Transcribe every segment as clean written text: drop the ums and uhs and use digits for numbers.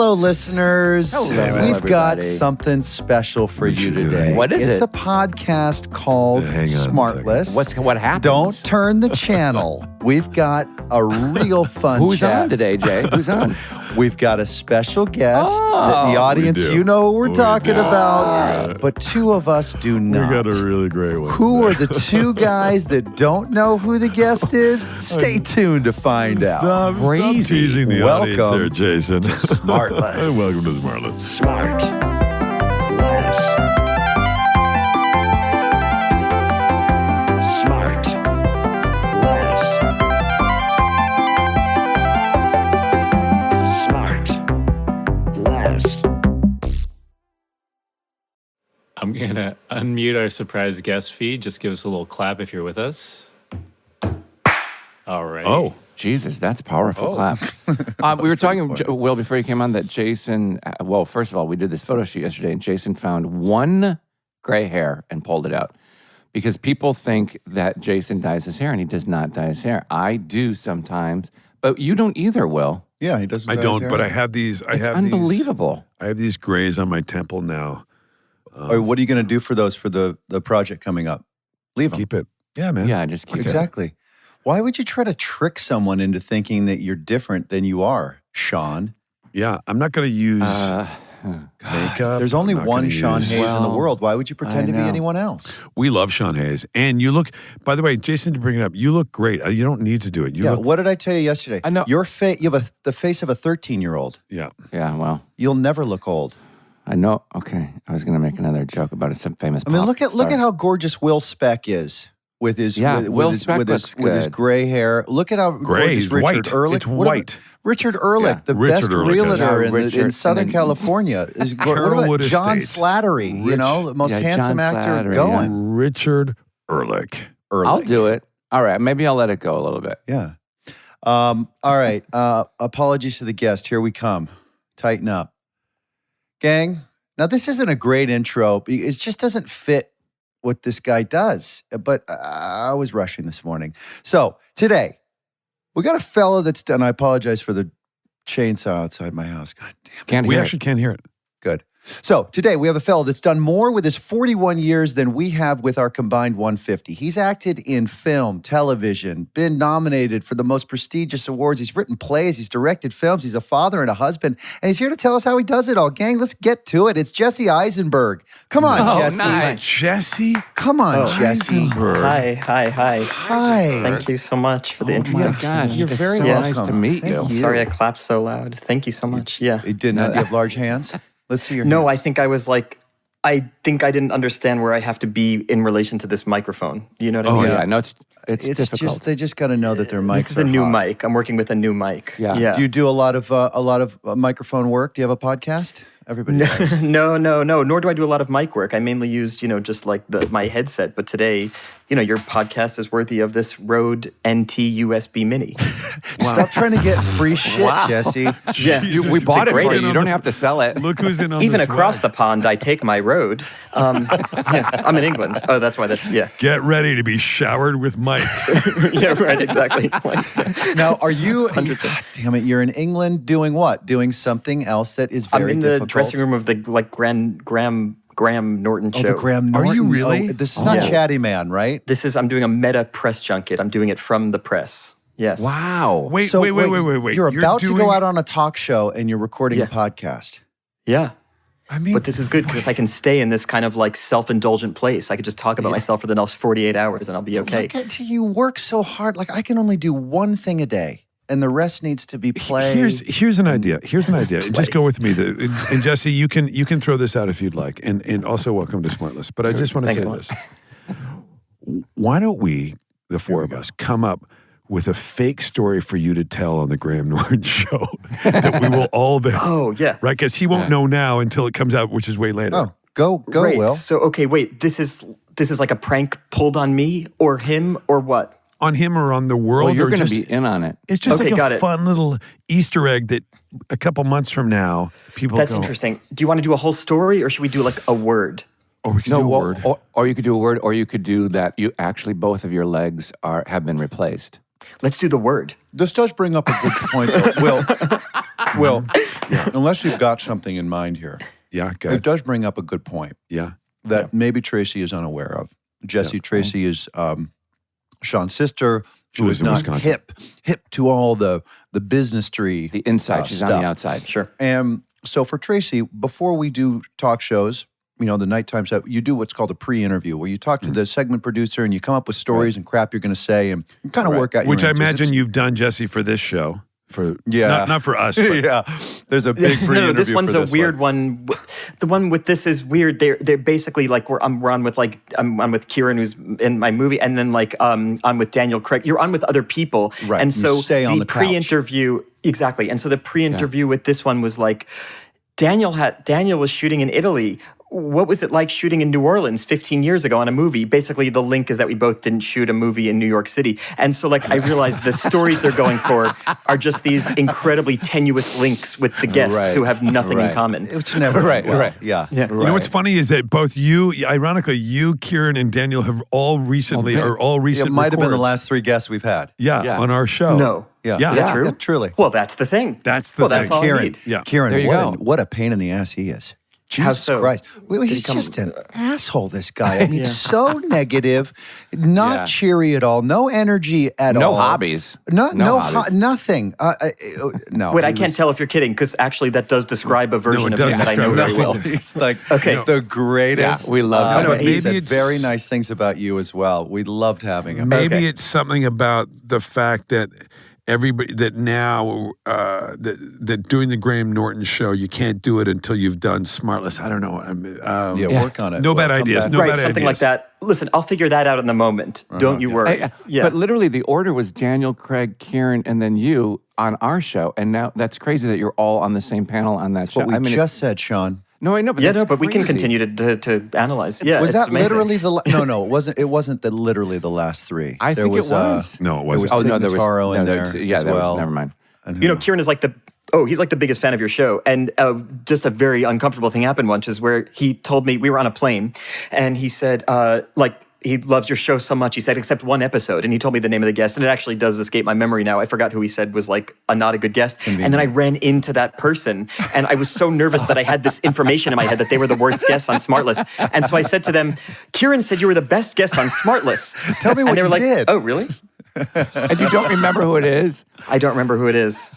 Hello, listeners. Hello, We've everybody. got something special for you today. What is it's it? It's a podcast called SmartLess. What happened? Don't turn the channel. We've got a real fun Who's chat. on today, Jay? Who's on? We've got a special guest. Oh, the audience, we do. you know what we're We talking do. about. But two of us do not. We got a really great one. Who are the two guys that don't know who the guest is? Stay tuned to find out. Stop Crazy. teasing the audience Welcome there, Jason. SmartLess. Welcome to SmartLess. SmartLess. I'm going to unmute our surprise guest feed. Just give us a little clap if you're with us. All right. Oh, Jesus, that's a powerful clap. We were talking, Will, before you came on, that Jason, well, first of all, we did this photo shoot yesterday, and Jason found one gray hair and pulled it out. Because people think that Jason dyes his hair, and he does not dye his hair. I do sometimes, but you don't either, Will. Yeah, he doesn't. I dye his don't, hair. but I have these. It's unbelievable. I have these grays on my temple now. What are you going to do for those for the project coming up? Leave them. Keep it. Yeah, man. Yeah, just keep it. Exactly. Why would you try to trick someone into thinking that you're different than you are, Sean? Yeah, I'm not going to use makeup. There's only I'm not one gonna Sean use- Hayes in the Well, world. Why would you pretend to be know. anyone else? We love Sean Hayes. And you look, by the way, Jason, to bring it up, you look great. You don't need to do it. You Yeah. look, What did I tell you yesterday? I know. You have the face of a 13-year-old. yeah. Yeah, well, You'll never look old. I know. Okay, I was going to make another joke about some famous I mean, pop look star. at how gorgeous Will Speck is with his Will with Speck with looks his good. gray hair. Look at how Gray, gorgeous it's Richard white. Ehrlich. It's What about white. Richard Ehrlich, Yeah. the Richard best Ehrlich, realtor yeah. in Richard, in Southern and then- California. What about Carolwood John Estates. Slattery? You know, the most Yeah, handsome John actor Slattery, going. Richard Ehrlich. Ehrlich. I'll do it. All right, maybe I'll let it go a little bit. Yeah. All right. Apologies to the guest. Here we come. Tighten up. Gang, now this isn't a great intro. It just doesn't fit what this guy does. But I was rushing this morning. So today, we got a fella that's done. I apologize for the chainsaw outside my house. God damn. Can't We hear actually can't hear it. Good. So today we have a fellow that's done more with his 41 years than we have with our combined 150. He's acted in film, television, been nominated for the most prestigious awards. He's written plays, he's directed films, he's a father and a husband, and he's here to tell us how he does it all. Gang, let's get to it. It's Jesse Eisenberg. Come on, Oh, Jesse. nice. Jesse Come on, Jesse. Eisenberg. Hi. Hi. Thank you so much for the Oh my introduction. gosh, You're it's very so welcome. nice to meet you. Thank you. Sorry I clapped so loud. Thank you so much. Yeah. You didn't do you have large hands? Let's see your No, I hands. think I was like, I think I didn't understand where I have to be in relation to this microphone. You know what I Oh mean? yeah, no, it's It's difficult. just they just got to know that their mics This is a are new hot. mic. I'm working with a new mic. Yeah. Do you do a lot of microphone work? Do you have a podcast? Everybody does. No. Nor do I do a lot of mic work. I mainly used, just like my headset. But today, your podcast is worthy of this Rode NT USB Mini. Stop trying to get free shit, Jesse. Yeah. we bought it great for you. idea. You don't have to sell it. Look who's in on Even the across swag. the pond, I take my Rode. Yeah, I'm in England. Oh, that's why. Yeah. Get ready to be showered with Mike. Yeah, right, exactly. Now, are you? God damn it! You're in England doing what? Doing something else that is very I'm in the difficult? dressing room of the Graham Norton Oh, show. the Graham Are Norton. you really? Oh, this is not Yeah. Chatty Man, right? I'm doing a meta press junket. I'm doing it from the press. Yes. Wow. Wait. So You're You're about to doing- go out on a talk show and you're recording a Yeah. podcast. Yeah. I mean, But this is good because I can stay in this kind of like self-indulgent place. I could just talk about myself for the next 48 hours and I'll be okay. look at you work so hard. Like I can only do one thing a day, and the rest needs to be play. Here's an idea. Just go with me. And Jesse, you can throw this out if you'd like. And also welcome to SmartLess. But I just want to Thanks say a lot. this. Why don't we, the four of us, come up with a fake story for you to tell on the Graham Norton show that we will all be. Oh, yeah. Right? Because he won't know now until it comes out, which is way later. Oh, go, Great. Will. So, okay, wait. This is like a prank pulled on me or him or what? On him or on the world? Well, you're or going to just- be in on it. It's just Okay, like got a it. fun little Easter egg that a couple months from now, people That's go, interesting. Do you want to do a whole story or should we do like a word? or we can do a word. Or you could do a word, or you could do that. You actually both of your legs have been replaced. Let's do the word. This does bring up a good point, though. Will, Well, unless you've got something in mind here, Yeah, it good. does bring up a good point Yeah. that maybe Tracy is unaware of. Jesse, Tracy is Sean's sister, She who lives is in not Wisconsin. hip to all the businesstry. The inside. She's on the stuff. outside. Sure. And so for Tracy, before we do talk shows, the nighttime set, you do what's called a pre-interview, where you talk to the segment producer and you come up with stories and crap you're going to say and you kind of work out your Which I answers. imagine It's- you've done, Jesse, for this show. Yeah. Not for us. But yeah, there's a big pre-interview No, this one's for a this weird one. The one with this is weird. They're basically like we're on with I'm on with Kieran, who's in my movie, and then on with Daniel Craig. You're on with other people, Right, and you so stay on the couch. pre-interview exactly. And so the pre-interview with this one was like Daniel was shooting in Italy. What was it like shooting in New Orleans 15 years ago on a movie? Basically, the link is that we both didn't shoot a movie in New York City. And so, I realized the stories they're going for are just these incredibly tenuous links with the guests Right. who have nothing in Right. common. It's never Right, well, right. Yeah. Yeah. You know what's funny is that both ironically, you, Kieran, and Daniel have all recent It might have been the records. last 3 guests we've had. Yeah, on our show. No. Yeah. Yeah. Is that true? Yeah, truly. Well, that's the thing. That's the That's thing. all I Kieran, need. Yeah. Kieran, There you go. what a pain in the ass he is. Jesus How so? Christ. Well, Did he's he come- just an asshole, this guy. I mean, Yeah. so negative, not Yeah. cheery at all, no energy at all. No hobbies. No hobbies. nothing. No. Wait, I he can't was- tell if you're kidding, because actually that does describe a version it of him does that I know describe very that. well. He's like Okay. the greatest. Yeah, we love him. No, he he's- said Maybe very it's- nice things about you as well. We loved having him. Maybe Okay. it's something about the fact that everybody that now that doing the Graham Norton show, you can't do it until you've done SmartLess. I don't know. Work on it. No bad Come ideas. back. No Right, bad something ideas. like that. Listen, I'll figure that out in the moment. Don't you worry. Yeah. But literally, the order was Daniel, Craig, Kieran, and then you on our show. And now that's crazy that you're all on the same panel on that show. What we just said, Sean. No, I know, but Yeah, that's no, but we can crazy. continue to analyze. Yeah, Was it's that amazing. literally no, it wasn't. It wasn't literally the last 3. I think it was. No, it There was wasn't. Tig Notaro in there yeah, as that well. was, never mind. And You know, who- Kieran is he's like the biggest fan of your show. And just a very uncomfortable thing happened once is where he told me, we were on a plane, and he said, he loves your show so much. He said, except one episode. And he told me the name of the guest. And it actually does escape my memory now. I forgot who he said was not a good guest. And then I ran into that person. And I was so nervous that I had this information in my head that they were the worst guests on SmartLess. And so I said to them, Kieran said you were the best guest on SmartLess. Tell me what and they were you like, did. oh, really? And you don't remember who it is? I don't remember who it is.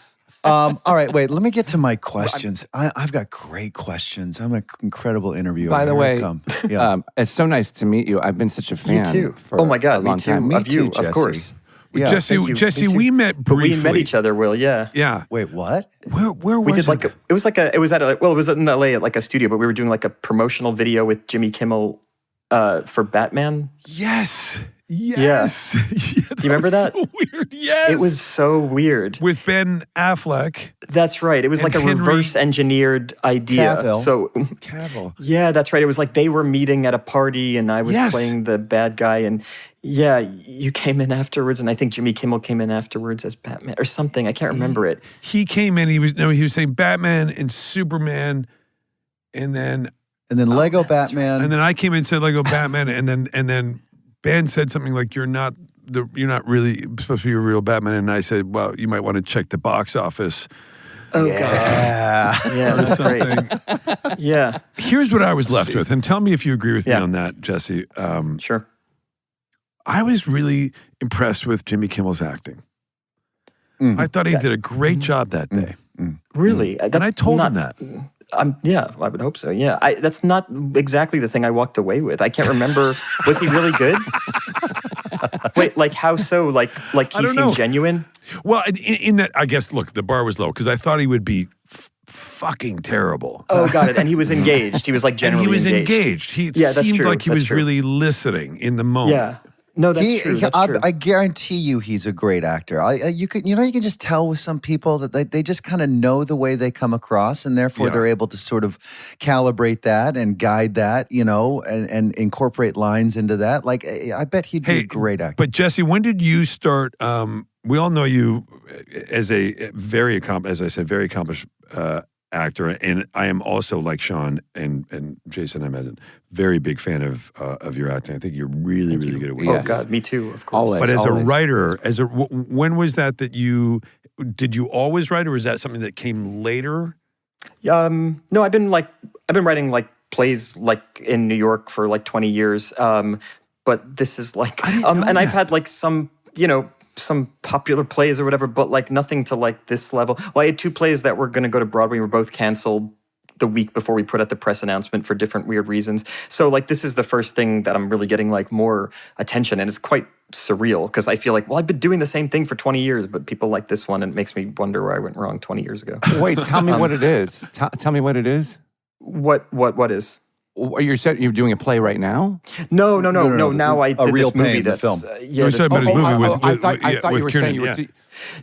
all right, wait. Let me get to my questions. I've got great questions. I'm an incredible interviewer. By the Here way, I come. Yeah. it's so nice to meet you. I've been such a fan. too. For Oh my God, a me long too. time. Me Of you, too, of Jesse. course. Yeah. Jesse, Thank you. Jesse, Me too. we met But briefly. we met each other, Will, yeah. Yeah. Wait, what? Where was We did it? it was in LA at a studio, but we were doing a promotional video with Jimmy Kimmel for Batman. Yes. Yes. Yeah, Do you remember that? was so weird. Yes. It was so weird. with Ben Affleck. That's right. It was And like a Henry reverse engineered idea. Cavill. So Cavill. yeah, that's right. It was like they were meeting at a party and I was Yes. playing the bad guy, and yeah, you came in afterwards, and I think Jimmy Kimmel came in afterwards as Batman or something. I can't remember it. He came in. He was saying Batman and Superman, and then Lego Batman. and then I came in and said Lego Batman, and then Ben said something like you're not really supposed to be a real Batman, and I said, well, you might want to check the box office. Oh yeah. God, yeah, that's great. Something. Yeah, Here's what I was left with, and tell me if you agree with me Yeah. on that, Jesse. sure. I was really impressed with Jimmy Kimmel's acting. Mm. I thought he did a great job that day. Really? And I told him that. Yeah, I would hope so. Yeah, that's not exactly the thing I walked away with. I can't remember. Was he really good? Wait, how so? Like he don't seemed know. genuine? Well, in that, I guess, look, the bar was low because I thought he would be fucking terrible. Oh, got it. And he was engaged. He was And generally he was engaged. He Yeah, that's seemed true. like he That's was true. really listening in the moment. Yeah. No, that's true. That's true. I guarantee you, he's a great actor. You can just tell with some people that they just kind of know the way they come across, and therefore Yeah. they're able to sort of calibrate that and guide that, and incorporate lines into that. Like, I bet he'd be a great actor. But Jesse, when did you start? We all know you as a very accomplished actor, and I am also, like Sean and Jason, I'm a very big fan of your acting. I think you're really good at what you Oh do. God, me too. Of course. Always. But as a always. writer, when was that you did you always write, or is that something that came later? No, I've been writing like plays like in New York for like 20 years. But this is like, and I've had like some popular plays or whatever, but like nothing to like this level. Well, I had 2 plays that were going to go to Broadway. Were both canceled the week before we put out the press announcement for different weird reasons. So like this is the first thing that I'm really getting like more attention, and it's quite surreal because I feel like, well, I've been doing the same thing for 20 years, but people like this one, and it makes me wonder where I went wrong 20 years ago. Wait, tell me what it is. Tell me what it is. What is? You're doing a play right now? No. Now I did real this movie pain, the that's film. You said about his movie with I thought you were Kiernan, saying you were.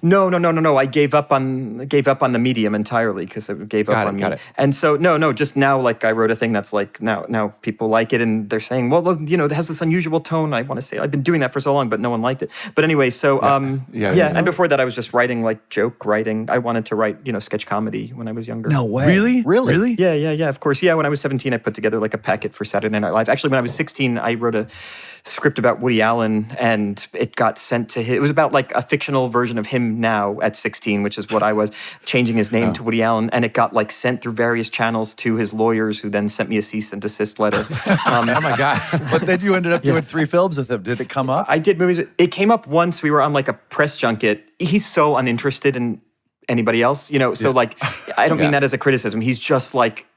No. I gave up on the medium entirely because it gave up on me. Got it. And so no, just now like I wrote a thing that's like now people like it, and they're saying, well, it has this unusual tone. I want to say I've been doing that for so long, but no one liked it. But anyway, so and before that I was just writing like joke writing. I wanted to write sketch comedy when I was younger. No way. Really? Yeah, of course. Yeah, when I was 17, I put together like a packet for Saturday Night Live. Actually, when I was 16, I wrote a script about Woody Allen, and it got sent to him. It was about like a fictional version of him now at 16, which is what I was, changing his name to Woody Allen, and it got like sent through various channels to his lawyers, who then sent me a cease and desist letter. Oh my God. But then you ended up doing 3 films with him. Did it come up? I did movies. It came up once. We were on like a press junket. He's so uninterested in anybody else, so like, I don't mean that as a criticism. He's just like,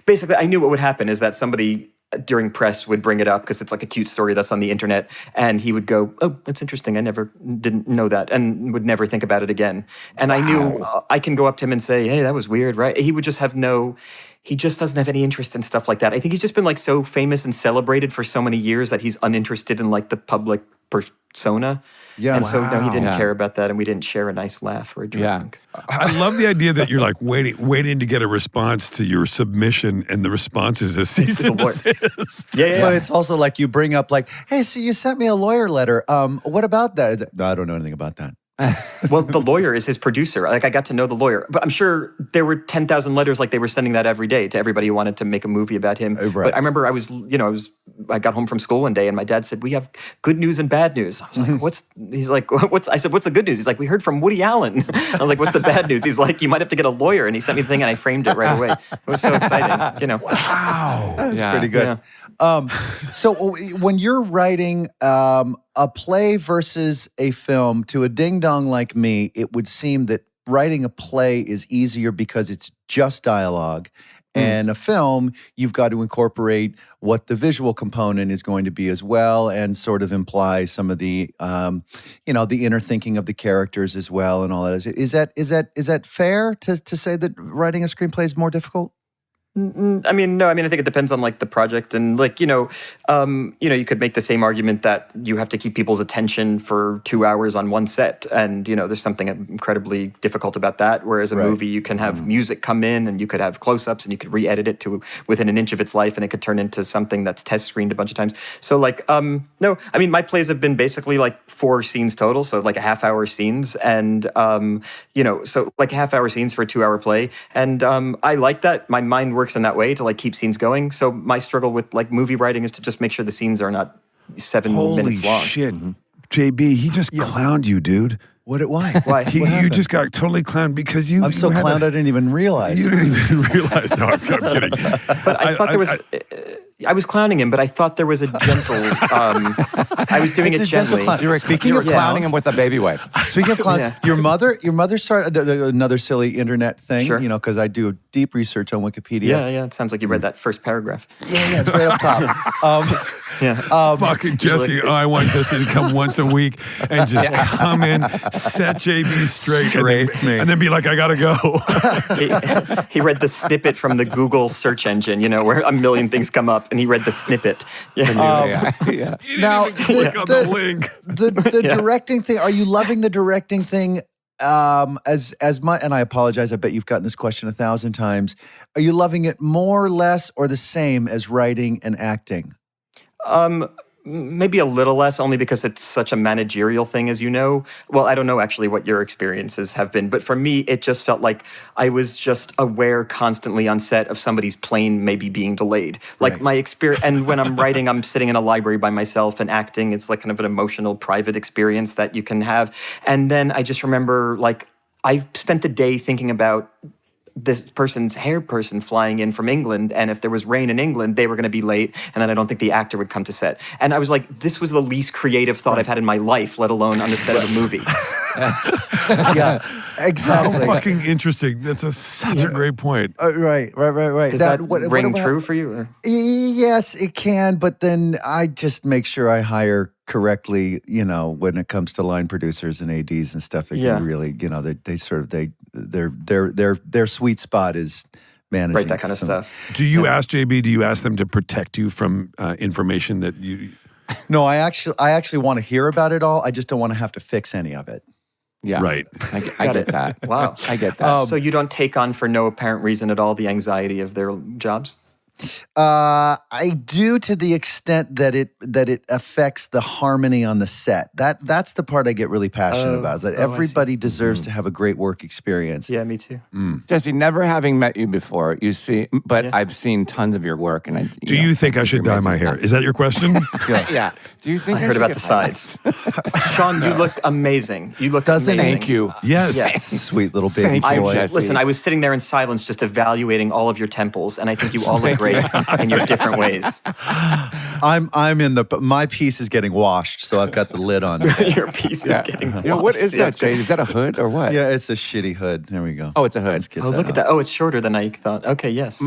basically, I knew what would happen is that somebody during press would bring it up because it's like a cute story that's on the internet, and he would go, oh, that's interesting, I didn't know that, and would never think about it again. And I knew I can go up to him and say, hey, that was weird, right? He would just he just doesn't have any interest in stuff like that. I think he's just been like so famous and celebrated for so many years that he's uninterested in like the public persona. Yeah. And so no, he didn't care about that, and we didn't share a nice laugh or a drink. I love the idea that you're like waiting to get a response to your submission, and the response is a cease and desist. Yeah. But it's also like you bring up like, hey, so you sent me a lawyer letter. What about that? No, I don't know anything about that. Well, the lawyer is his producer. Like, I got to know the lawyer. But I'm sure there were 10,000 letters like they were sending that every day to everybody who wanted to make a movie about him. Right. But I remember I got home from school one day and my dad said, we have good news and bad news. I was like, I said, what's the good news? He's like, we heard from Woody Allen. I was like, what's the bad news? He's like, you might have to get a lawyer. And he sent me the thing and I framed it right away. It was so exciting, Wow. That's pretty good. Yeah. So when you're writing a play versus a film, to a ding-dong like me, it would seem that writing a play is easier because it's just dialogue. And a film, you've got to incorporate what the visual component is going to be as well, and sort of imply some of the, the inner thinking of the characters as well, and all that. Is that fair to say that writing a screenplay is more difficult? I mean, no. I mean, I think it depends on like the project, and like you could make the same argument that you have to keep people's attention for 2 hours on one set, and there's something incredibly difficult about that. Whereas a movie, you can have music come in, and you could have close-ups, and you could re-edit it to within an inch of its life, and it could turn into something that's test screened a bunch of times. So like, no. I mean, my plays have been basically like 4 scenes total, so like a half-hour scenes, and so like half-hour scenes for a 2-hour play, and I like that. My mind works in that way to like keep scenes going. So my struggle with like movie writing is to just make sure the scenes are not 7 minutes long. Holy shit. JB, he just clowned you, dude. Why? Why? You just got totally clowned because you. I'm so clowned I didn't even realize. You didn't even realize. No, I'm kidding. But I thought there was. I was clowning him, but I thought there was a gentle. I was doing it gently. Speaking of clowning him with a baby wipe. Speaking of clowns, your mother started another silly internet thing. Sure. Because I do deep research on Wikipedia. Yeah. It sounds like you read that first paragraph. Yeah, it's right up top. Fucking Jesse. I want Jesse to come once a week and just come in, set JB straight, and then be like, I gotta go. He read the snippet from the Google search engine, where a million things come up, and he read the snippet. Now, click on the link. The directing thing. Are you loving the directing thing? As much, and I apologize, I bet you've gotten this question 1,000 times. Are you loving it more, less, or the same as writing and acting? maybe a little less, only because it's such a managerial thing, as you know. Well, I don't know actually what your experiences have been, but for me, it just felt like I was just aware constantly on set of somebody's plane maybe being delayed. Like my experience, and when I'm writing, I'm sitting in a library by myself and acting. It's like kind of an emotional, private experience that you can have. And then I just remember, like, I spent the day thinking about this person's hair person flying in from England, and if there was rain in England, they were going to be late, and then I don't think the actor would come to set. And I was like, this was the least creative thought I've had in my life, let alone on the set of a movie. Yeah, exactly. How fucking interesting. That's such a great point. Right. Does that ring true for you? Or? Yes, it can, but then I just make sure I hire correctly, when it comes to line producers and ADs and stuff. Really, their sweet spot is managing. Right, that kind of stuff. Do you ask JB, do you ask them to protect you from information that you... No, I actually want to hear about it all. I just don't want to have to fix any of it. Yeah. Right. I get that. Wow. I get that. So you don't take on, for no apparent reason at all, the anxiety of their jobs? I do, to the extent that it affects the harmony on the set. That's the part I get really passionate about. Is that everybody deserves to have a great work experience. Yeah, me too. Jesse, never having met you before, I've seen tons of your work, and Do you think I should dye my hair? Is that your question? Yeah. Do you think I heard about the sides. Sean, you look amazing. You look amazing. Thank you. Yes. Sweet little baby Thank you, boy. Jesse. Listen, I was sitting there in silence just evaluating all of your temples, and I think you all look great in your different ways. My piece is getting washed, so I've got the lid on. Your piece is getting washed. What is that, Jade? Is that a hood or what? Yeah, it's a shitty hood. There we go. Oh, it's a hood. Oh, look at that. Oh, it's shorter than I thought. Okay, yes. So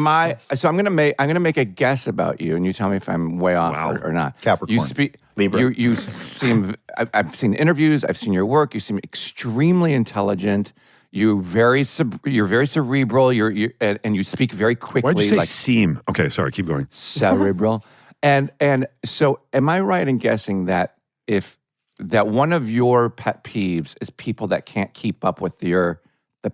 I'm gonna make a guess about you, and you tell me if I'm way off or not. Capricorn. You speak Libra. You seem. I've seen interviews. I've seen your work. You seem extremely intelligent. You're very cerebral. And you speak very quickly. Why'd you say seem? Okay, sorry. Keep going. Cerebral. And so, am I right in guessing that one of your pet peeves is people that can't keep up with the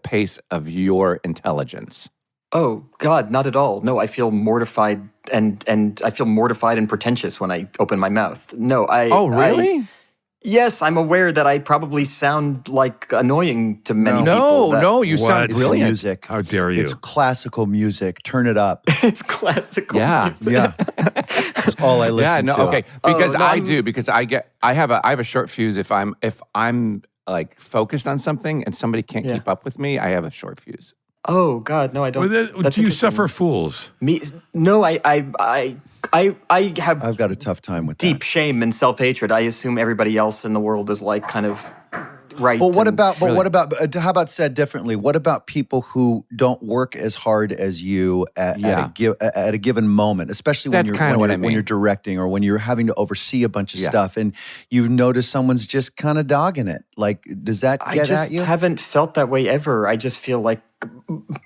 pace of your intelligence? Oh God, not at all. No, I feel mortified and I feel mortified and pretentious when I open my mouth. No, Oh, really? Yes, I'm aware that I probably sound like annoying to many people. No, you sound It's brilliant. music. How dare you? It's classical music. Turn it up. It's classical. Yeah. music. Yeah. That's all I listen to. Okay. Because no, because I have a short fuse if I'm like focused on something and somebody can't keep up with me, I have a short fuse. Oh God, no, I don't. Do you interesting. suffer fools? Me? No, I have. I've got a tough time with deep that. shame and self-hatred. I assume everybody else in the world is like kind of right. But what about? How about said differently? What about people who don't work as hard as you at a given moment, especially when you're directing or when you're having to oversee a bunch of stuff, and you notice someone's just kind of dogging it? Like, does that get at you? I just haven't felt that way ever. I just feel like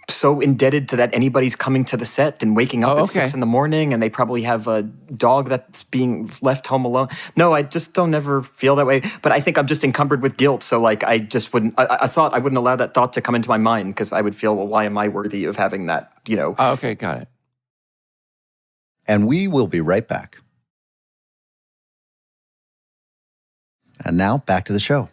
so indebted to that anybody's coming to the set and waking up at 6 in the morning, and they probably have a dog that's being left home alone. No, I just don't ever feel that way. But I think I'm just encumbered with guilt. So like I just wouldn't. I thought I wouldn't allow that thought to come into my mind because I would feel, well, why am I worthy of having that? Oh, okay, got it. And we will be right back. And now back to the show.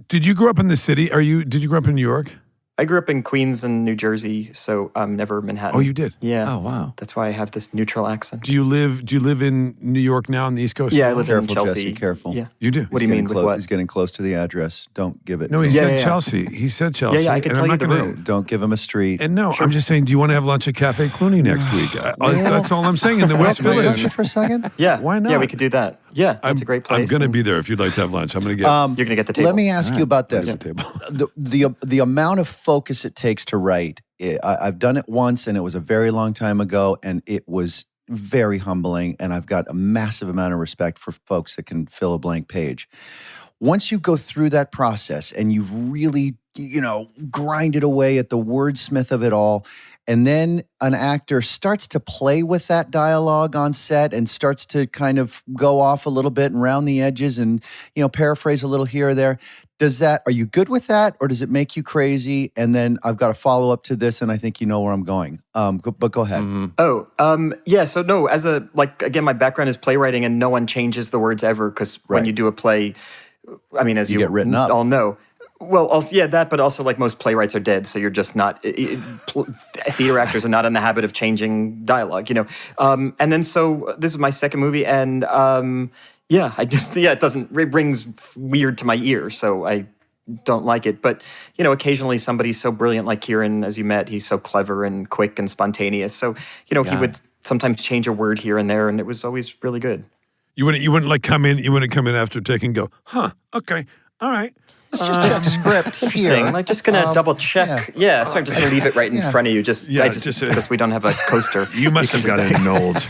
Did you grow up in the city? Did you grow up in New York? I grew up in Queens and New Jersey, so never Manhattan. Oh, you did? Yeah. Oh, wow. That's why I have this neutral accent. Do you live in New York now on the East Coast? Yeah, I live in Careful, Chelsea. Jesse, careful. Yeah. You do? What do you mean with what? He's getting close to the address. Don't give it. No, to he him. said Chelsea. He said Chelsea. Yeah, I can and tell I'm you not the gonna- room. Don't give him a street. And no, I'm just saying, do you want to have lunch at Cafe Clooney next week? That's all I'm saying in the West Can I touch Village. you for a second? Yeah. Why not? Yeah, we could do that. Yeah, that's a great place. I'm going to and be there if you'd like to have lunch. I'm going to get You're going to get the table. Let me ask you about this. the table. The amount of focus it takes to write. I've done it once, and it was a very long time ago, and it was very humbling. And I've got a massive amount of respect for folks that can fill a blank page. once you go through that process and you've really, grinded away at the wordsmith of it all, and then an actor starts to play with that dialogue on set and starts to kind of go off a little bit and round the edges and, paraphrase a little here or there. Are you good with that, or does it make you crazy? And then I've got a follow up to this, and I think you know where I'm going. But go ahead. Mm-hmm. Yeah. So no, again, my background is playwriting, and no one changes the words ever, because when you do a play, I mean, as you get written up. all know. Well, also, yeah, that, but also like most playwrights are dead, so you're just not. Theater actors are not in the habit of changing dialogue, And then so this is my second movie, and it rings weird to my ear, so I don't like it. But occasionally somebody's so brilliant, like Kieran, as you met, he's so clever and quick and spontaneous. So he would sometimes change a word here and there, and it was always really good. You wouldn't like come in. You wouldn't come in after taking and go, huh? Okay, all right. Let's just check script Interesting. here. Like, just gonna double check. Yeah, sorry, just gonna leave it right in front of you. Just because we don't have a coaster. You must have gotten annulled.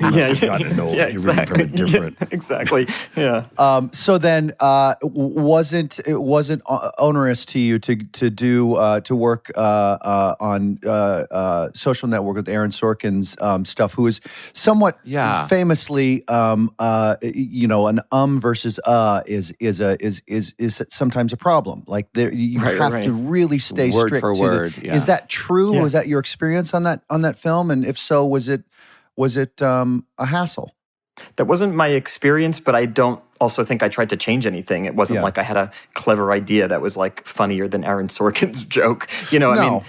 Yeah, You're reading from a different. Yeah, exactly. Yeah. So then, wasn't onerous to you to work on Social Network with Aaron Sorkin's stuff, who is somewhat famously, an versus is sometimes a problem. Like you have to really stay word strict for to word. Is that true? Yeah. Was that your experience on that film? And if so, was it a hassle? That wasn't my experience, but I don't also think I tried to change anything. It wasn't like I had a clever idea that was like funnier than Aaron Sorkin's joke.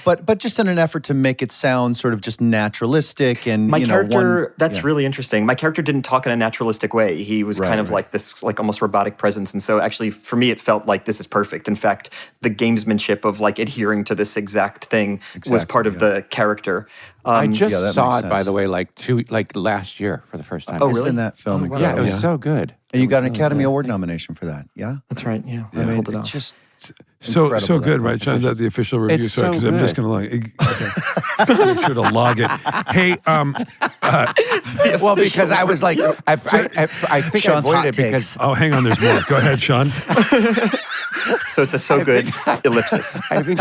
But just in an effort to make it sound sort of just naturalistic and my character. That's really interesting. My character didn't talk in a naturalistic way. He was kind of like this, like almost robotic presence. And so actually, for me, it felt like this is perfect. In fact, the gamesmanship of like adhering to this exact thing was part of the character. I just saw it, by the way, like last year for the first time. Oh, really? In that film, Yeah, it was so good. And you got an Academy Award nomination for that, yeah? That's right, yeah. I mean, hold it it's off. just So good, right? Sean's at the official review, It's so because I'm just going to make sure to log it. Hey, well, because I was like, I think Sean's I avoided hot it because oh, hang on, there's more. Go ahead, Sean. So it's a so good ellipsis. I think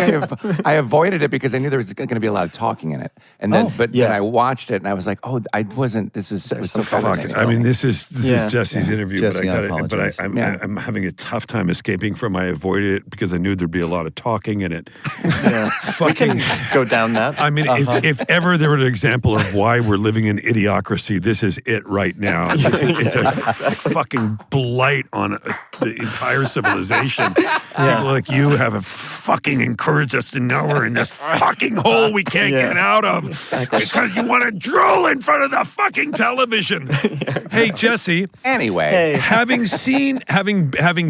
I avoided it because I knew there was going to be a lot of talking in it, and then then I watched it and I was like, oh, I wasn't. It was so Fuck. I mean, this is Jesse's interview, Jesse, but I'm having a tough time escaping from. I avoided it because I knew there'd be a lot of talking in it. Yeah. We can go down that. I mean, if ever there were an example of why we're living in idiocracy, this is it right now. It's a fucking blight on the entire civilization. People like you have fucking encouraged us to know we're in this fucking hole we can't get out of because you want to drool in front of the fucking television. Hey, Jesse. Anyway, having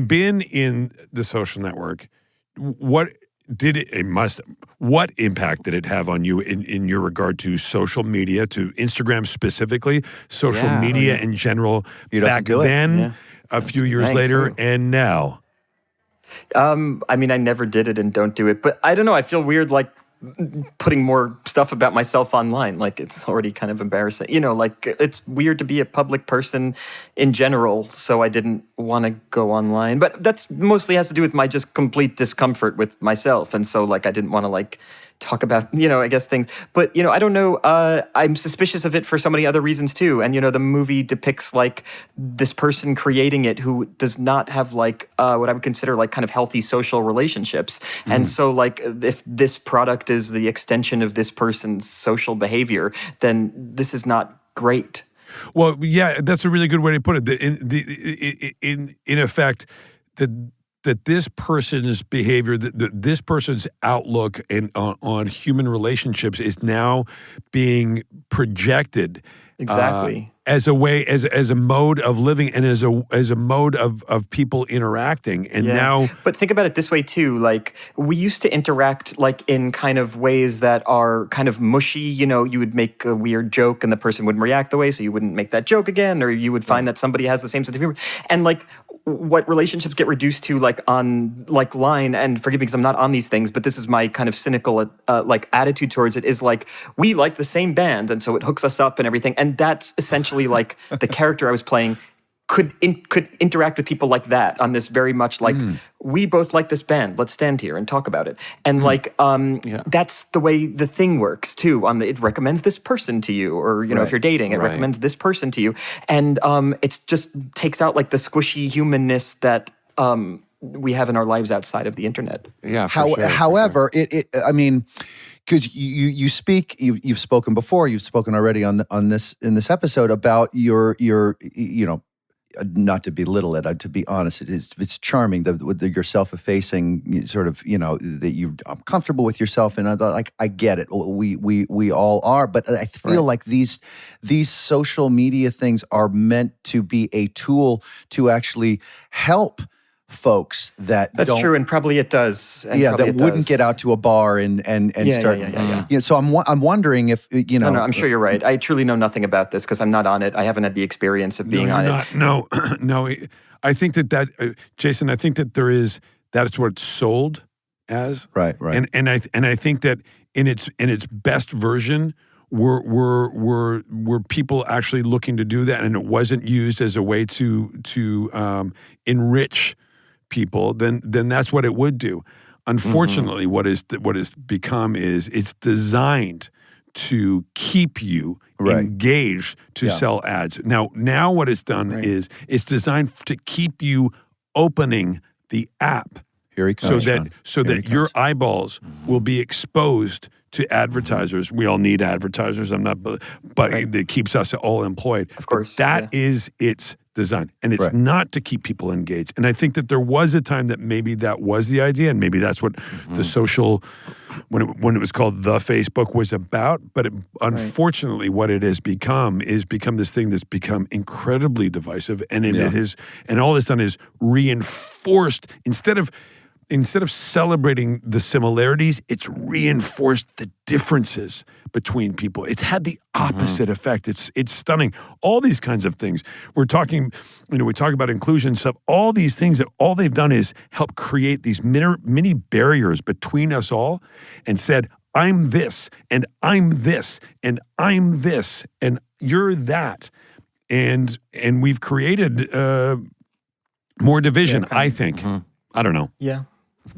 been in the Social Network, what impact did it have on you in your regard to social media, to Instagram specifically, social media in general, back then, a few years later, and now? I mean, I never did it and don't do it, but I don't know. I feel weird, like putting more stuff about myself online. Like it's already kind of embarrassing, like it's weird to be a public person in general. So I didn't want to go online, but that's mostly has to do with my just complete discomfort with myself. And so like, I didn't want to like talk about, I guess things, but I don't know. I'm suspicious of it for so many other reasons too. And, the movie depicts like this person creating it who does not have like, what I would consider like kind of healthy social relationships. Mm. And so like, if this product is the extension of this person's social behavior, then this is not great. Well, yeah, that's a really good way to put it. In effect, that this person's behavior, this person's outlook on human relationships is now being projected exactly as a way, as a mode of living, and as a mode of people interacting. And now, but think about it this way too. Like we used to interact like in kind of ways that are kind of mushy. You would make a weird joke and the person wouldn't react the way, so you wouldn't make that joke again, or you would find that somebody has the same sense of humor. And like what relationships get reduced to like on like line, and forgive me because I'm not on these things, but this is my kind of cynical like attitude towards it, is like we like the same band and so it hooks us up and everything. And that's essentially like the character I was playing could interact with people like that on this very much like we both like this band. Let's stand here and talk about it. And that's the way the thing works too. It recommends this person to you, or if you're dating, it recommends this person to you, and it just takes out like the squishy humanness that we have in our lives outside of the internet. Yeah. However, I mean, because you've spoken before, you've spoken already on this in this episode about your not to belittle it, to be honest, it's charming with your self-effacing sort of, that you're comfortable with yourself, and I get it. We all are, but I feel like these social media things are meant to be a tool to actually help folks that's true, and probably it does. That wouldn't get out to a bar and start. So I'm wondering if No, I'm sure you're right. I truly know nothing about this because I'm not on it. I haven't had the experience of being on it. No. I think that Jason. I think that that's what it's sold as. Right. And I think that in its best version, were people actually looking to do that, and it wasn't used as a way to enrich people, then that's what it would do. Unfortunately, what is become is it's designed to keep you engaged to sell ads. Now what it's done is it's designed to keep you opening the app. Here he comes, so that your eyeballs will be exposed to advertisers. We all need advertisers. But it keeps us all employed. Of course, that is its design, and it's not to keep people engaged. And I think that there was a time that maybe that was the idea, and maybe that's what the social, when it was called the Facebook, was about. But unfortunately, what it has become this thing that's become incredibly divisive, and and all it's done is reinforced instead of celebrating the similarities, it's reinforced the differences between people. It's had the opposite effect. It's stunning. All these kinds of things. We're talking, we talk about inclusion stuff. All these things that all they've done is help create these mini barriers between us all, and said, I'm this, and I'm this, and I'm this, and you're that. And we've created more division, I think. I don't know. Yeah.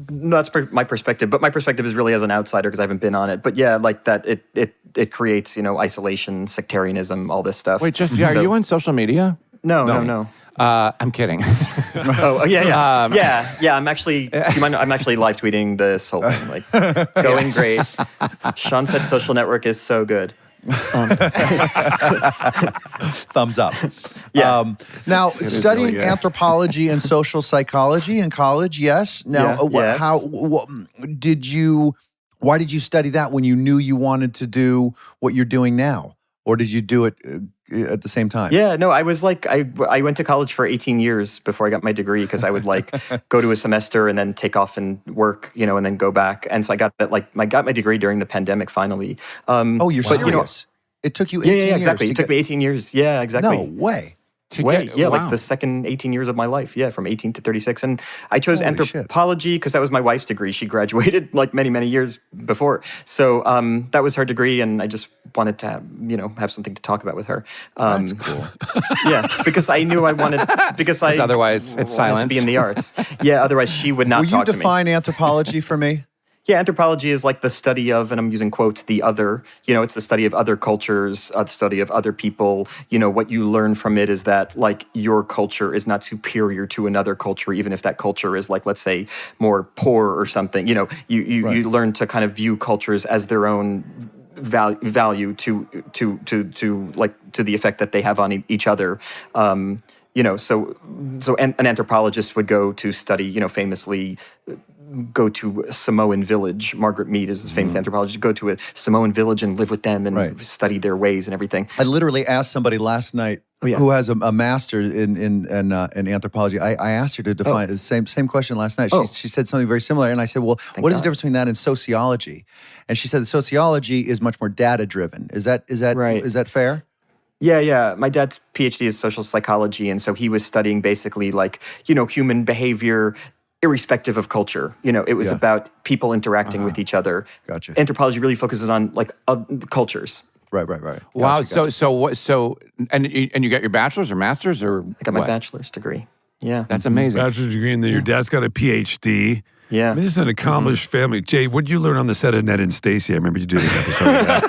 No, that's my perspective, but my perspective is really as an outsider because I haven't been on it. But yeah, like that, it creates isolation, sectarianism, all this stuff. Wait, Jesse, are you on social media? No. I'm kidding. Yeah. I'm actually live tweeting this whole thing, like going great. Sean said social network is so good. Thumbs up. Yeah. Now, studying anthropology and social psychology in college, yes. Now, why did you study that when you knew you wanted to do what you're doing now? Or did you do it at the same time? Yeah, no, I was like, I went to college for 18 years before I got my degree because I would like go to a semester and then take off and work, and then go back. And so I got my degree during the pandemic finally. You're serious? It took you 18 years? Yeah, exactly. It took me 18 years. Yeah, exactly. No way. Like the second 18 years of my life. Yeah, from 18 to 36. And I chose anthropology because that was my wife's degree. She graduated like many, many years before. So that was her degree, and I just wanted to have something to talk about with her. That's cool. Yeah, because I knew I wanted, because otherwise it's silence. To be in the arts. Yeah, otherwise she would not talk to me. Will you define anthropology for me? Yeah, anthropology is like the study of, and I'm using quotes, the other. It's the study of other cultures, the study of other people. What you learn from it is that, like, your culture is not superior to another culture, even if that culture is, like, let's say, more poor or something. You learn to kind of view cultures as their own value to the effect that they have on each other. So an anthropologist would go to study, famously go to a Samoan village. Margaret Mead is this famous anthropologist. Go to a Samoan village and live with them and study their ways and everything. I literally asked somebody last night who has a master's in anthropology. I asked her to define the same question last night. She said something very similar, and I said, "Well, what is the difference between that and sociology?" And she said, "Sociology is much more data driven." Is that right? Is that fair? Yeah. My dad's PhD is social psychology, and so he was studying basically like human behavior, irrespective of culture. It was about people interacting with each other. Gotcha. Anthropology really focuses on like cultures. Right. Wow. Gotcha. And you got your bachelor's or master's or I got my what? bachelor's degree. Yeah. That's amazing. Bachelor's degree, and then your dad's got a PhD. Yeah. I mean, this is an accomplished family. Jay, what did you learn on the set of Ned and Stacy? I remember you did an episode of that.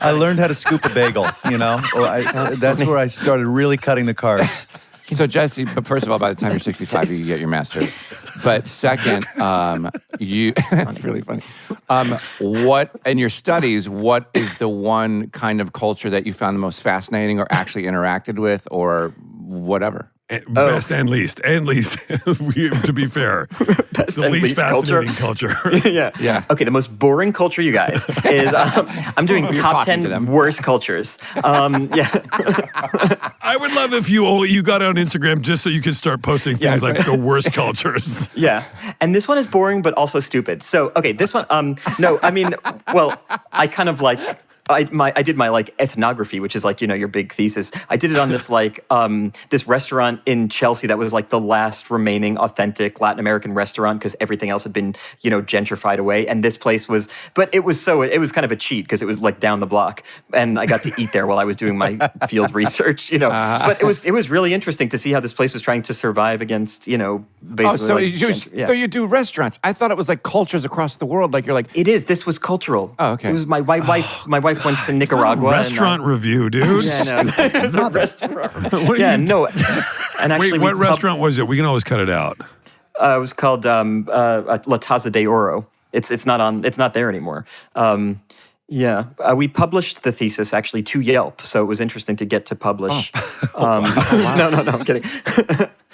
I learned how to scoop a bagel, you know? That's where I started really cutting the carbs. So Jesse, but first of all, by the time you're 65, you get your master's. But second, that's really funny. What in your studies, what is the one kind of culture that you found the most fascinating or actually interacted with or whatever? Best and least. To be fair. Best the and least least fascinating culture. Yeah. Okay, the most boring culture, you guys, is I'm doing You're top talking to 10 them. worst cultures. I would love if you got on Instagram just so you could start posting things like the worst cultures. Yeah. And this one is boring, but also stupid. So, okay, this one, I kind of like, I did my like ethnography, which is like, your big thesis. I did it on this like this restaurant in Chelsea that was like the last remaining authentic Latin American restaurant because everything else had been, gentrified away. And this place was, but it was kind of a cheat because it was like down the block. And I got to eat there while I was doing my field research, But it was really interesting to see how this place was trying to survive against, basically. So you do restaurants. I thought it was like cultures across the world. Like you're like, It is. This was cultural. Oh, okay. It was my wife went to Nicaragua. Restaurant review, dude. Yeah, no. It was a restaurant. What are you- no. And actually, Wait, what restaurant was it? We can always cut it out. It was called La Taza de Oro. It's not there anymore. We published the thesis actually to Yelp, so it was interesting to get to publish. No, I'm kidding.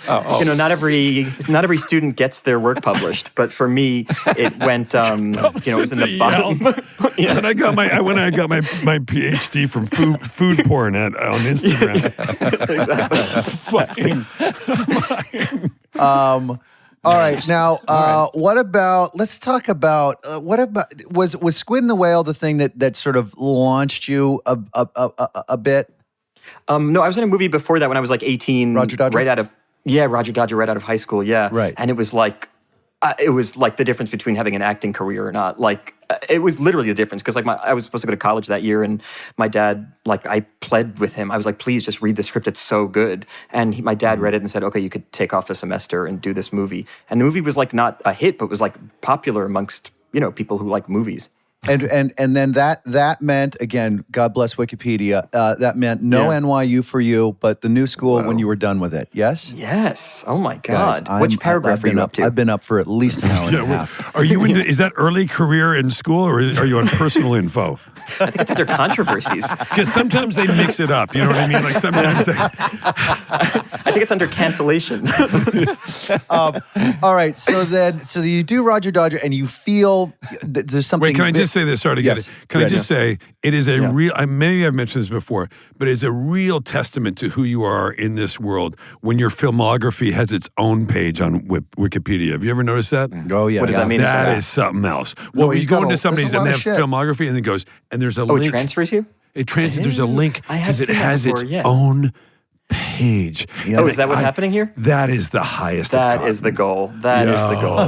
Not every student gets their work published, but for me, it went. It was in the bottom. And I got my PhD from food porn on Instagram. Exactly. All right, now what about? Let's talk about was Squid and the Whale the thing that sort of launched you a bit? No, I was in a movie before that when I was like 18. Roger Dodger? Roger Dodger, right out of high school. Yeah, right. And it was like the difference between having an acting career or not. Like it was literally the difference because I was supposed to go to college that year, and my dad, I pled with him. I was like, please just read the script. It's so good. And my dad read it and said, okay, you could take off a semester and do this movie. And the movie was like not a hit, but was like popular amongst people who like movies. And then that meant, again, God bless Wikipedia, that meant no NYU for you, but the new school when you were done with it, yes? Yes. Oh my God. Guys, Which paragraph are you up to? I've been up for at least an hour and a half. Are you is that early career in school or are you on personal info? I think it's under controversies. Because sometimes they mix it up, you know what I mean? Like sometimes they... I think it's under cancellation. All right, so you do Roger Dodger and you feel there's something... Wait, can I just say this? Sorry to get it. Can I just say, it is a real, maybe I've mentioned this before, but it's a real testament to who you are in this world when your filmography has its own page on Wikipedia. Have you ever noticed that? Oh, yeah. What does that mean? That is something else. Well, you go into somebody's and they have filmography and it goes, and there's a link. It transfers you? There's a link because it has its own page. Yeah. Is that what's happening here? That is the highest. That is the goal. That is the goal.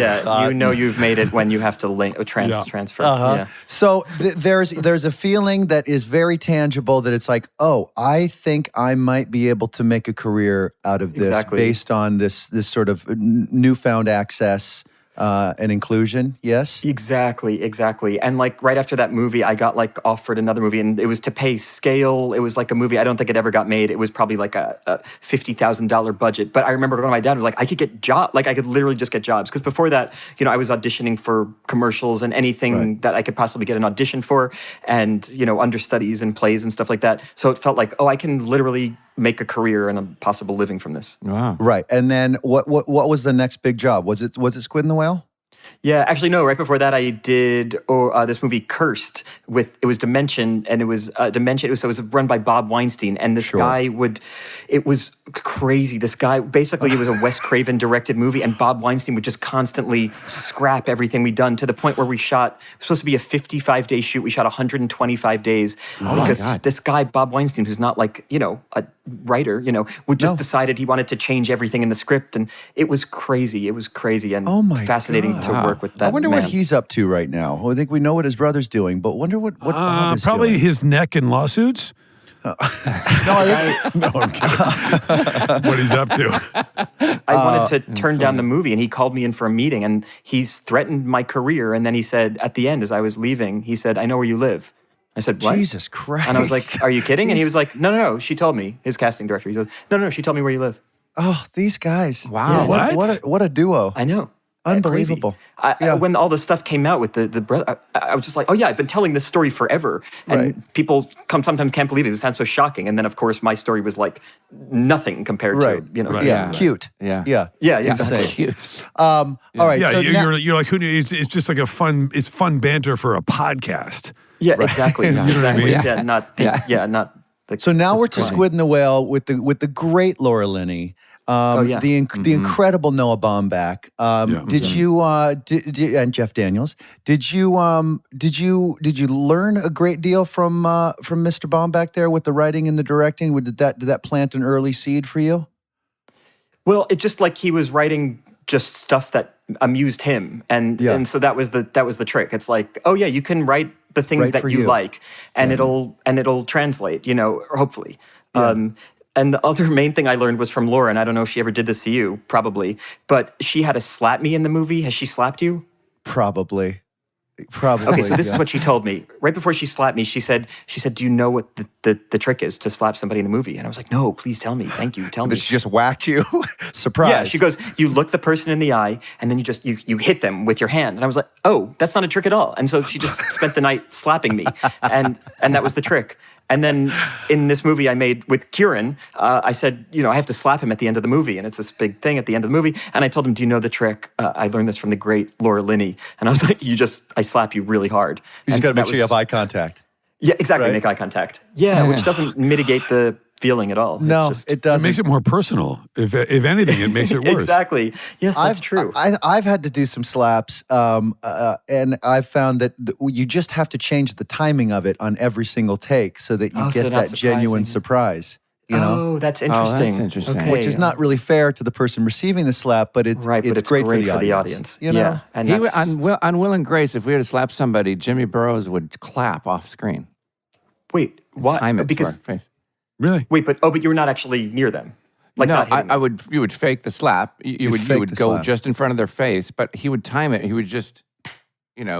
Yeah, you've made it when you have to link transfer. Yeah. So there's a feeling that is very tangible that it's like, oh, I think I might be able to make a career out of this based on this sort of newfound access and inclusion. Yes, exactly. And like right after that movie, I got like offered another movie, and it was to pay scale. It was like a movie I don't think it ever got made. It was probably like a $50,000 budget. But I remember going to my dad and was like, I could get jobs. Like I could literally just get jobs because before that, I was auditioning for commercials and anything that I could possibly get an audition for, and understudies and plays and stuff like that. So it felt like, oh, I can literally make a career and a possible living from this. Wow. Right. And then what was the next big job? Was it Squid and the Whale? Yeah, actually, no. Right before that, I did this movie Cursed. It was Dimension, and it was Dimension. So it was run by Bob Weinstein, and this guy it was crazy. This guy, basically, it was a Wes Craven directed movie, and Bob Weinstein would just constantly scrap everything we'd done to the point where we shot, it was supposed to be a 55-day shoot. We shot 125 days because this guy, Bob Weinstein, who's not like, a writer, would just decided he wanted to change everything in the script. And it was crazy. It was crazy and fascinating to work with that I wonder man. what he's up to right now. I think we know what his brother's doing, but wonder what Bob is probably doing. his neck in lawsuits. No, I'm kidding. What he's up to. I wanted to turn down the movie, and he called me in for a meeting, and he's threatened my career. And then he said, at the end, as I was leaving, he said, "I know where you live." I said, "What?" Jesus Christ. And I was like, "Are you kidding?" And he was like, No, she told me." His casting director. He goes, No, she told me where you live. Oh, these guys. Wow. Yeah, What a duo. I know. Unbelievable. Crazy. When all the stuff came out with the brother, I was just like, oh yeah, I've been telling this story forever. And people sometimes can't believe it. It sounds so shocking. And then, of course, my story was like nothing compared to, Yeah, cute. Yeah. Yeah, That's exactly. cute. All right. Yeah, so you're like, who knew? It's just like it's fun banter for a podcast. Yeah, exactly. You know what I mean? Yeah, not the, So now we're to Squid and the Whale with the great Laura Linney. The incredible Noah Baumbach. Did you and Jeff Daniels? Did you learn a great deal from Mr. Baumbach there with the writing and the directing? Did that plant an early seed for you? Well, it just like he was writing just stuff that amused him, and so that was the trick. It's like, oh yeah, you can write the things that you like, and it'll translate, or hopefully. Yeah. And the other main thing I learned was from Laura, and I don't know if she ever did this to you, probably, but she had to slap me in the movie. Has she slapped you? Probably. Okay, so this is what she told me. Right before she slapped me, she said, "Do you know what the trick is to slap somebody in a movie?" And I was like, "No, please tell me. Thank you, tell me." She just whacked you. Surprise. Yeah, she goes, "You look the person in the eye, and then you hit them with your hand." And I was like, "Oh, that's not a trick at all." And so she just spent the night slapping me, and that was the trick. And then in this movie I made with Kieran, I said, I have to slap him at the end of the movie. And it's this big thing at the end of the movie. And I told him, "Do you know the trick? I learned this from the great Laura Linney." And I was like, I slap you really hard. You just got to make sure you have eye contact. Yeah, exactly. Right? Make eye contact. Yeah, which doesn't mitigate the feeling at all. No, it doesn't. It makes it more personal. If anything, it makes it worse. Exactly. Yes, that's true. I've had to do some slaps, and I've found that you just have to change the timing of it on every single take so that you get that genuine surprise. Oh, that's interesting. That's interesting. Okay. Which is not really fair to the person receiving the slap, but it's great for the audience. Yeah, and on Will and Grace, if we had to slap somebody, Jimmy Burrows would clap off screen. Wait, what? Time it because to our face. Really? Wait, but you were not actually near them. Like, no, not hitting them. you would fake the slap. You would go slap. just in front of their face, but he would time it. He would just,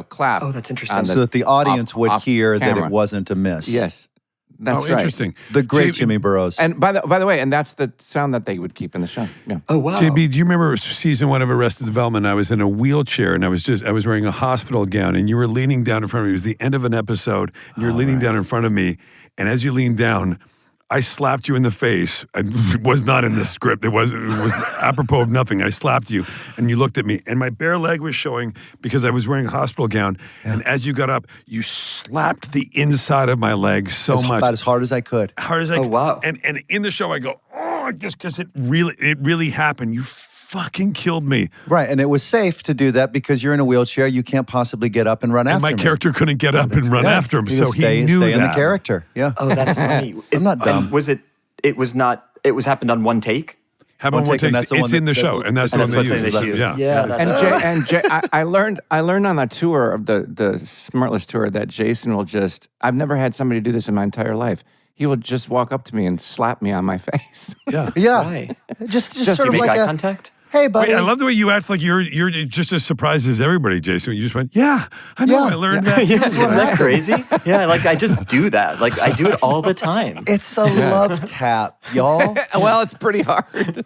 clap. Oh, that's interesting. So that the audience would off hear that camera. it wasn't a miss. Yes, that's right. Interesting. The great Jimmy Burrows. And by the way, and that's the sound that they would keep in the show. Yeah. Oh, wow. JB, do you remember season 1 of Arrested Development? I was in a wheelchair and I was wearing a hospital gown and you were leaning down in front of me. It was the end of an episode and you're leaning down in front of me. And as you leaned down, I slapped you in the face. It was not in the script. It was apropos of nothing. I slapped you and you looked at me and my bare leg was showing because I was wearing a hospital gown. Yeah. And as you got up, you slapped the inside of my leg so much. About as hard as I could. Hard as I could. Oh, wow. And in the show, I go, oh, just because it really happened. You fucking killed me. Right, and it was safe to do that because you're in a wheelchair. You can't possibly get up and run after him. And my character couldn't get up and run after him, so stay he knew stay that. in the character. Yeah. Oh, that's funny. I'm not dumb. It was happened on one take? Happened One one take, and take. that's the one It's in the show, and that's the one they use. Yeah, that's I learned on that tour of the SmartLess tour that Jason will I've never had somebody do this in my entire life. He will just walk up to me and slap me on my face. Yeah. Yeah. Why? Just Do sort you of make like eye contact? Hey, buddy. Wait, I love the way you act like you're just as surprised as everybody, Jason. You just went, yeah, I know, I learned that. Yeah, isn't that crazy? Yeah, I just do that. I do it all the time. It's a love tap, y'all. Well, it's pretty hard.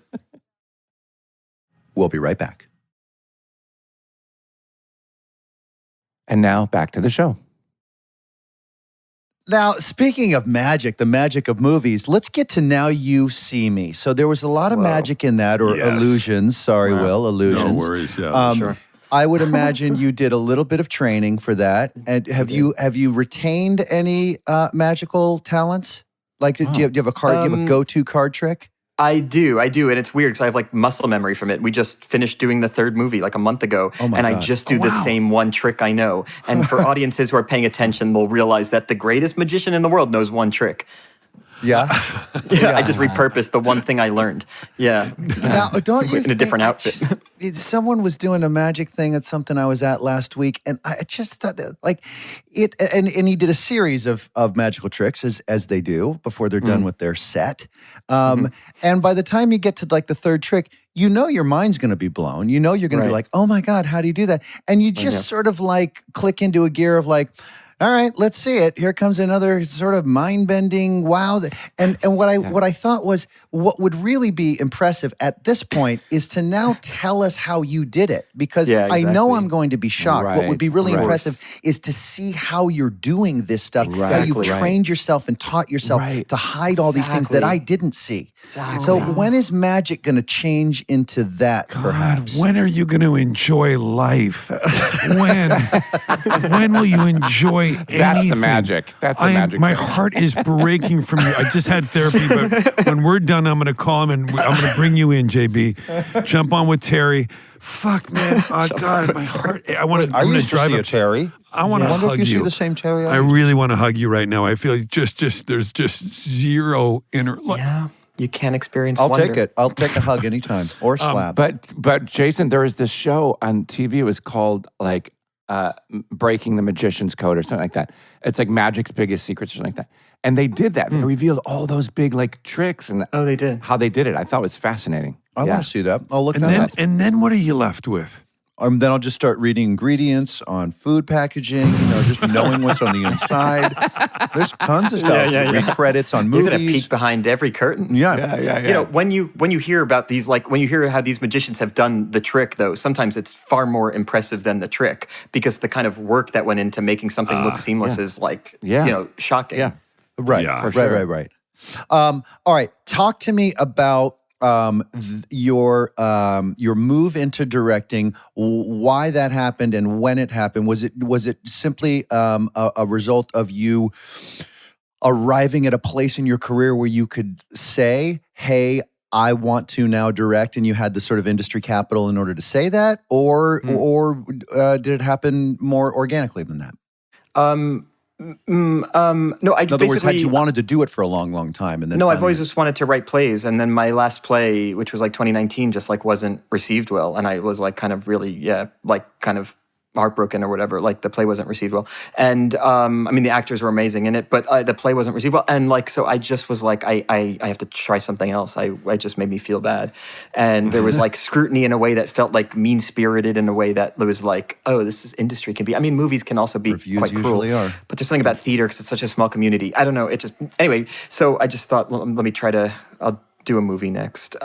We'll be right back. And now back to the show. Now, speaking of magic, the magic of movies, let's get to Now You See Me. So there was a lot of magic in that, or illusions. Sorry, Will, illusions. No worries, yeah. Sure. I would imagine you did a little bit of training for that. And have you retained any magical talents? Like, do you have a card? Do you have a go-to card trick? I do, and it's weird because I have like muscle memory from it. We just finished doing the third movie like a month ago, my and I God. just do the same one trick I know. And for audiences who are paying attention, they'll realize that the greatest magician in the world knows one trick. Yeah. I just repurposed the one thing I learned. Yeah. Now, don't you in a different outfit. Someone was doing a magic thing at something I was at last week, and I just thought that, like, it. And he did a series of magical tricks as they do before they're done with their set. And by the time you get to like the third trick, you know your mind's going to be blown. You know you're going to be like, oh my God, how do you do that? And you just sort of like click into a gear of like, all right, let's see it. Here comes another sort of mind-bending wow. And what I thought was what would really be impressive at this point is to now tell us how you did it. Because I know I'm going to be shocked. What would be really impressive is to see how you're doing this stuff, how you've trained yourself and taught yourself to hide all these things that I didn't see. So when is magic going to change into that, perhaps? When are you going to enjoy life? When will you enjoy anything? That's the magic. That's the magic. My heart is breaking from you. I just had therapy, but when we're done, I'm going to call him and I'm going to bring you in, JB. Jump on with Terry. Fuck, man. Oh, God, my heart. I want to. I used to see a Terry. I want to hug you. I wonder if you see the same Terry. I really want to hug you right now. I feel there's just zero inner. Yeah. You can't experience I'll wonder. take it. I'll take a hug anytime or a slap. But Jason, there was this show on TV. It was called like Breaking the Magician's Code or something like that. It's like Magic's Biggest Secrets or something like that. And they did that. They revealed all those big like tricks and they did. How they did it. I thought it was fascinating. I want to see that. I'll look and that up. And then what are you left with? Then I'll just start reading ingredients on food packaging, just knowing what's on the inside. There's tons of stuff. Read credits on movies. You're going to peek behind every curtain. Yeah. When you hear about these, like when you hear how these magicians have done the trick, though, sometimes it's far more impressive than the trick because the kind of work that went into making something look seamless is like, shocking. Yeah. Right. Yeah. For sure. Right. All right. Talk to me about your move into directing, why that happened and when it happened. Was it simply a result of you arriving at a place in your career where you could say, hey, I want to now direct, and you had the sort of industry capital in order to say that, or did it happen more organically than that? No, I in other words, had you wanted to do it for a long, long time, and then I've always just wanted to write plays, and then my last play, which was like 2019, just like wasn't received well, and I was like kind of really, kind of heartbroken or whatever. Like the play wasn't received well, and I mean the actors were amazing in it, but the play wasn't received well, and like so I just was like I have to try something else. I just made me feel bad, and there was like scrutiny in a way that felt like mean spirited, in a way that was like, oh, this is industry can be. I mean, movies can also be Reviews quite cruel, usually are. But there's something about theater because it's such a small community. I don't know. It just anyway. So I just thought, let me try to. I'll do a movie next.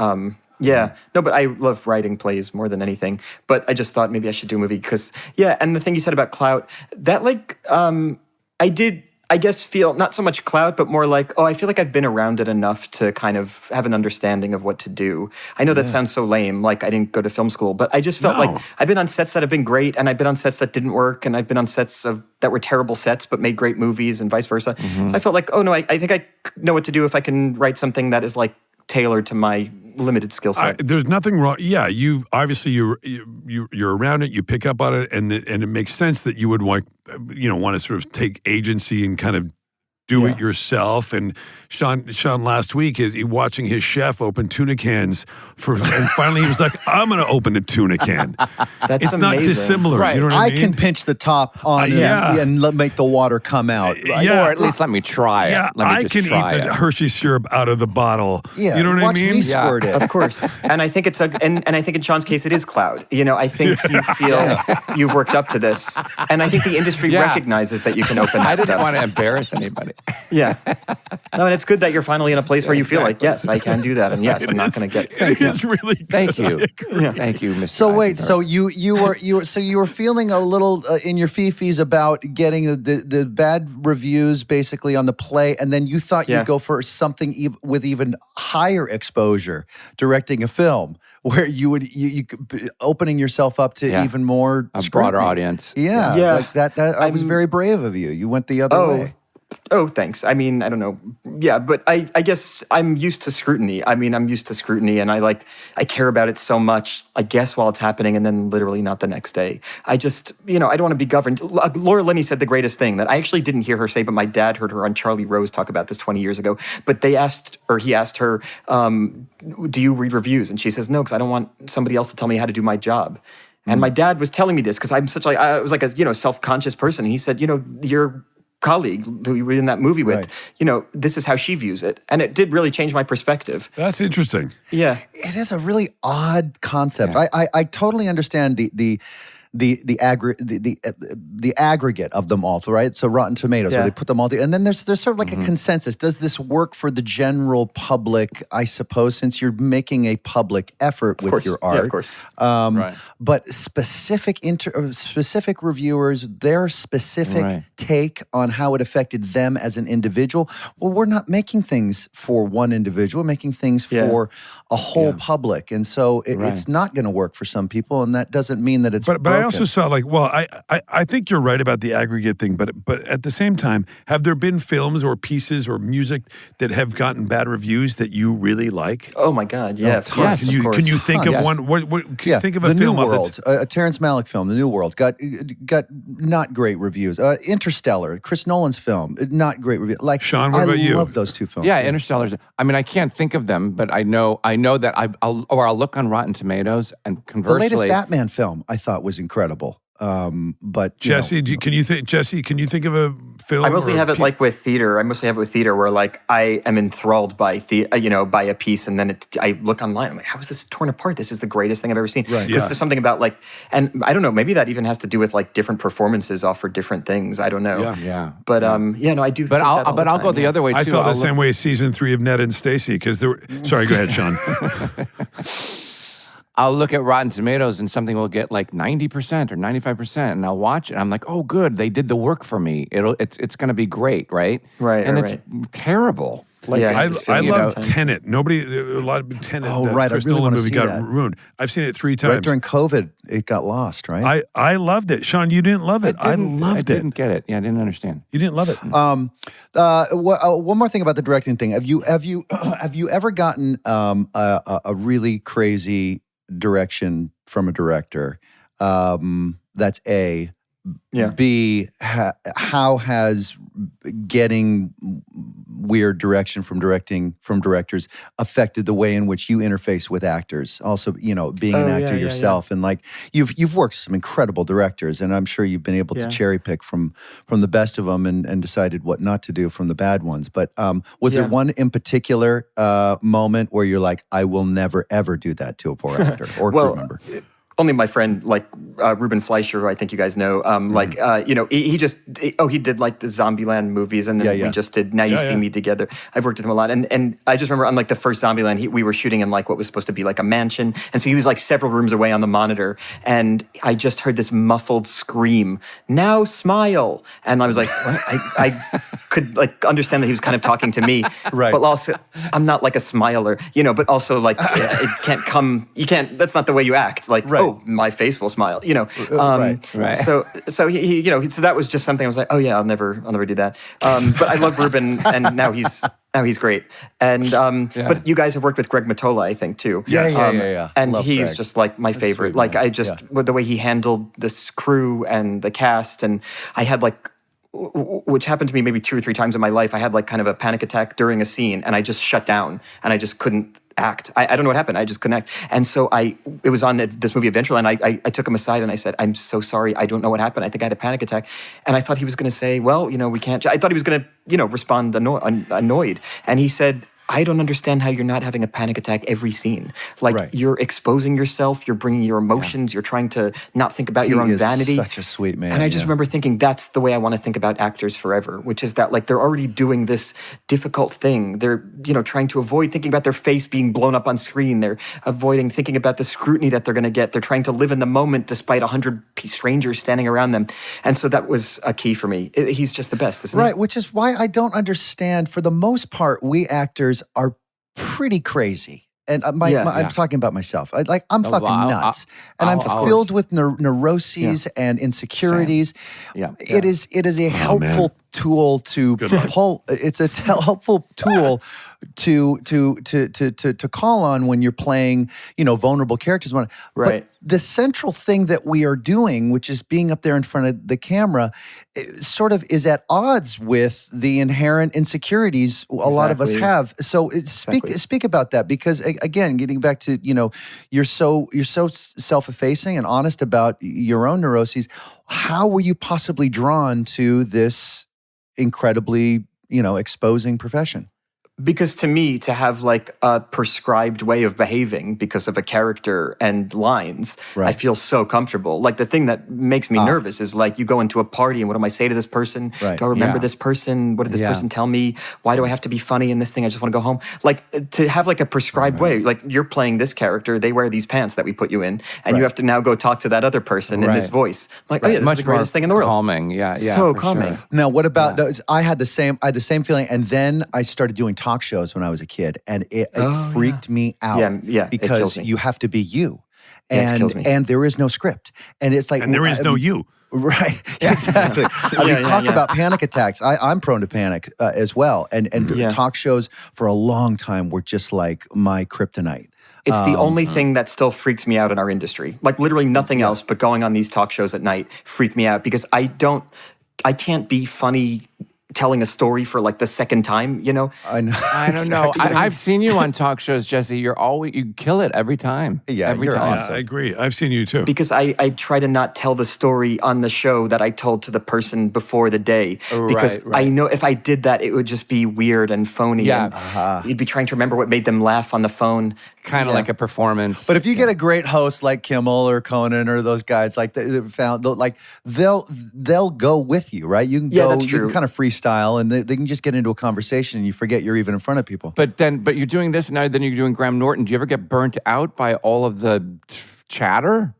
Yeah, no, but I love writing plays more than anything. But I just thought maybe I should do a movie because, and the thing you said about clout, that like, I did, I guess, feel not so much clout, but more like, I feel like I've been around it enough to kind of have an understanding of what to do. I know that sounds so lame, like I didn't go to film school, but I just felt like I've been on sets that have been great, and I've been on sets that didn't work, and I've been on sets that were terrible sets but made great movies, and vice versa. So I felt like, I think I know what to do if I can write something that is like tailored to my limited skill set. There's nothing wrong. Yeah, you obviously you're around it. You pick up on it, and it makes sense that you would want to sort of take agency and kind of do it yourself. And Sean last week is watching his chef open tuna cans and finally he was like, I'm going to open a tuna can. That's it's amazing. not dissimilar. Right. You know what I mean? can pinch the top on it and make the water come out. Or at least let me try it. Yeah, Let me I just can eat try the it. Hershey syrup out of the bottle. Yeah, you know what I watch mean? me squirt it. Of course. And I think it's and I think in Sean's case it is cloud. I think you feel you've worked up to this. And I think the industry recognizes that you can open that I didn't stuff. want to embarrass anybody. Yeah. No, and it's good that you're finally in a place where you feel like, yes, I can do that. And yes, I'm not going to get It is really good. Thank you. Thank you, Mr. So wait, Eisenberg. so you were feeling a little in your fifis about getting the bad reviews basically on the play, and then you thought you'd go for something with even higher exposure, directing a film where you would opening yourself up to even more a scrutiny. broader audience. Yeah. Like that. I was very brave of you. You went the other way. Oh, thanks. I mean, I don't know. Yeah, but I guess I'm used to scrutiny. I mean, I'm used to scrutiny, and I care about it so much, I guess, while it's happening, and then literally not the next day. I just, I don't want to be governed. Laura Linney said the greatest thing that I actually didn't hear her say, but my dad heard her on Charlie Rose talk about this 20 years ago. But he asked her, do you read reviews? And she says, no, because I don't want somebody else to tell me how to do my job. And my dad was telling me this because I'm I was like a, self-conscious person. And he said, your colleague who you were in that movie with, this is how she views it. And it did really change my perspective. That's interesting. Yeah. It is a really odd concept. Yeah. I totally understand the aggregate of them all, right? So Rotten Tomatoes, where they put them all together. And then there's sort of like a consensus. Does this work for the general public, I suppose, since you're making a public effort with your art? Yeah, of course. But specific reviewers, their specific take on how it affected them as an individual. Well, we're not making things for one individual. We're making things for a whole public. And so it's not going to work for some people, and that doesn't mean that it's But I also saw I think you're right about the aggregate thing, but at the same time, have there been films or pieces or music that have gotten bad reviews that you really like? Oh my God, yeah, of course. Can you think of one? Can you think of a The film? New World, a Terrence Malick film, The New World, got not great reviews. Interstellar, Chris Nolan's film, not great reviews. Like, Sean, what about you? I love those two films. Yeah, Interstellar's. I mean, I can't think of them, but I know that I'll look on Rotten Tomatoes, and conversely, the latest Batman film I thought was incredible. But Jesse, can you think of a film? I mostly have it with theater. Where I am enthralled by by a piece, and then I look online. I'm like, how is this torn apart? This is the greatest thing I've ever seen. Right. Because there's something about and I don't know. Maybe that even has to do with different performances offer different things. I don't know. Yeah. But no, I do. But I'll go the other way too. I felt the same way season 3 of Ned and Stacey because there were. Sorry, go ahead, Sean. I'll look at Rotten Tomatoes and something will get 90% or 95%, and I'll watch it. And I'm like, oh, good, they did the work for me. It's going to be great, right? Right. And it's terrible. I love Tenet. A lot of Tenet. Oh, right. Chris I really Nolan want to movie see got that. ruined. I've seen it 3 times. Right during COVID, it got lost, right? I loved it. Sean, you didn't love it. I loved it. I didn't get it. Yeah, I didn't understand. You didn't love it. One more thing about the directing thing. Have you ever gotten a really crazy direction from a director? That's A. Yeah. B, how has getting weird direction from directors affected the way in which you interface with actors? Also, being an actor yourself, and you've worked with some incredible directors, and I'm sure you've been able to cherry pick from the best of them and decided what not to do from the bad ones. But was there one in particular moment where you're like, I will never ever do that to a poor actor or crew member? Only my friend, Ruben Fleischer, who I think you guys know, he did the Zombieland movies, and then we just did Now You See Me together. I've worked with him a lot, and I just remember on the first Zombieland, we were shooting in what was supposed to be a mansion, and so he was several rooms away on the monitor, and I just heard this muffled scream, "Now smile," and I was like, what? I could understand that he was kind of talking to me, right? But also, I'm not a smiler, but also it can't come. You can't. That's not the way you act. Right. Oh, my face will smile, Right. So he, so that was just something I was like, oh yeah, I'll never do that. But I love Ruben, and now he's great. And but you guys have worked with Greg Mottola, I think, too. Yeah. And love he's Greg. just my favorite. Sweet, With the way he handled this crew and the cast, and I had which happened to me maybe 2 or 3 times in my life. I had kind of a panic attack during a scene, and I just shut down, and I just couldn't act. I don't know what happened. I just couldn't act. And so it was on this movie Adventureland, and I took him aside and I said, I'm so sorry. I don't know what happened. I think I had a panic attack. And I thought he was going to say, well, we can't. I thought he was going to, respond annoyed. And he said, I don't understand how you're not having a panic attack every scene. You're exposing yourself, you're bringing your emotions, you're trying to not think about your own vanity. Such a sweet man. And I just remember thinking that's the way I want to think about actors forever, which is that they're already doing this difficult thing. They're, trying to avoid thinking about their face being blown up on screen. They're avoiding thinking about the scrutiny that they're going to get. They're trying to live in the moment despite 100 strangers standing around them. And so that was a key for me. He's just the best, isn't he? Right, which is why I don't understand. For the most part, we actors are pretty crazy. And I'm talking about myself. I'm fucking nuts. And I'm filled with neuroses and insecurities. Yeah. It is a helpful tool to pull. It's a helpful tool to call on when you're playing, vulnerable characters. Right. But the central thing that we are doing, which is being up there in front of the camera, sort of is at odds with the inherent insecurities a lot of us have. So speak about that, because again, getting back to, you're so self-effacing and honest about your own neuroses. How were you possibly drawn to this incredibly, exposing profession? Because to me, to have like a prescribed way of behaving because of a character and lines, I feel so comfortable. Like the thing that makes me nervous is like you go into a party and what do I say to this person? Do I remember this person? What did this person tell me? Why do I have to be funny in this thing? I just want to go home. Like to have like a prescribed way, like you're playing this character, they wear these pants that we put you in, and you have to now go talk to that other person in this voice. I'm like, oh yeah, this is the greatest thing in the world. Calming, so calming. Sure. Now, what about those? I had the same feeling, and then I started doing talk shows when I was a kid, and it freaked me out. Because you have to be you, and there is no script, and it's like, and there is no you. Right, exactly. Talk about panic attacks. I'm prone to panic as well, and talk shows for a long time were just like my kryptonite. It's the only thing that still freaks me out in our industry. Like literally nothing else but going on these talk shows at night freak me out, because I can't be funny telling a story for like the second time, I know. I don't know. I've seen you on talk shows, Jesse. You kill it every time. Yeah, every you're time. awesome. I agree. I've seen you too. Because I try to not tell the story on the show that I told to the person before the day. Because I know if I did that, it would just be weird and phony. Yeah. And you'd be trying to remember what made them laugh on the phone. Kind of like a performance. But if you get a great host like Kimmel or Conan or those guys, like they'll go with you, right? You can go. That's true. You can kind of freestyle, and they can just get into a conversation, and you forget you're even in front of people. But you're doing this now. Then you're doing Graham Norton. Do you ever get burnt out by all of the chatter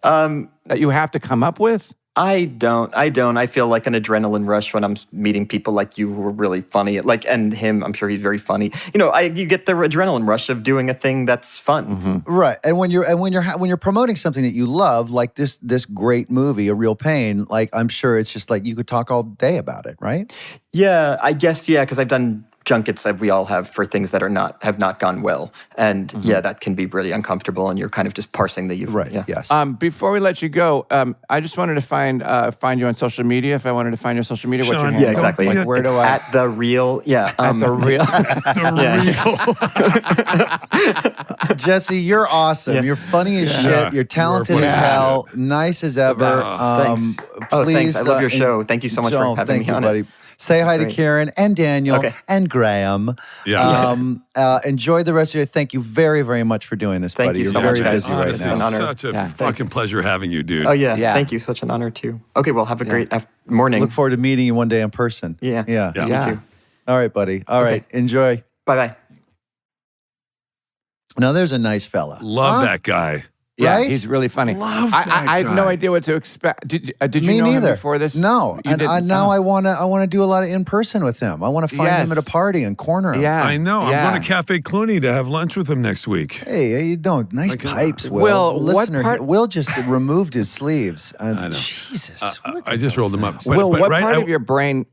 that you have to come up with? I don't. I feel like an adrenaline rush when I'm meeting people like you who are really funny. And him, I'm sure he's very funny. You get the adrenaline rush of doing a thing that's fun. Mm-hmm. Right. And when you're promoting something that you love, like this great movie, A Real Pain, like I'm sure it's just like you could talk all day about it, right? Yeah, I guess, because I've done junkets that we all have for things that have not gone well. And that can be really uncomfortable, and you're kind of just parsing the right. Yeah. Yes. Before we let you go, I just wanted to find you on social media. If I wanted to find your social media, what's your handle? Yeah, exactly. Like, where do I? At The Real. Yeah. At The Real. Jesse, you're awesome. You're funny as shit. You're talented as hell. Nice as ever. Thanks. Please, thanks. I love your show. Thank you so much for having me on buddy. it. Say hi to Karen and Daniel and Graham. Yeah. Enjoy the rest of your day. Thank you very, very much for doing this, buddy. Thank you You're so very much, guys. busy right It's now. an honor. Such a fucking pleasure having you, dude. Oh, yeah. Thank you. Such an honor, too. Okay, well, have a great morning. Look forward to meeting you one day in person. Yeah. Yeah. You too. All right, buddy. All right. Enjoy. Bye-bye. Now, there's a nice fella. Love that guy. Yeah, Right? he's really funny. Love I that had no guy. idea what to expect. Did you Me know neither. him before this? No, You and didn't? now Oh. I want to do a lot of in person with him. I want to find him at a party and corner him. Yeah, I know. Yeah. I'm going to Cafe Clooney to have lunch with him next week. Hey, how you doing? Nice Like, pipes, Will. Will, The what listener, part- Will just removed his sleeves. I know. Jesus, what I just rolled them up. Will, what right, part of your brain?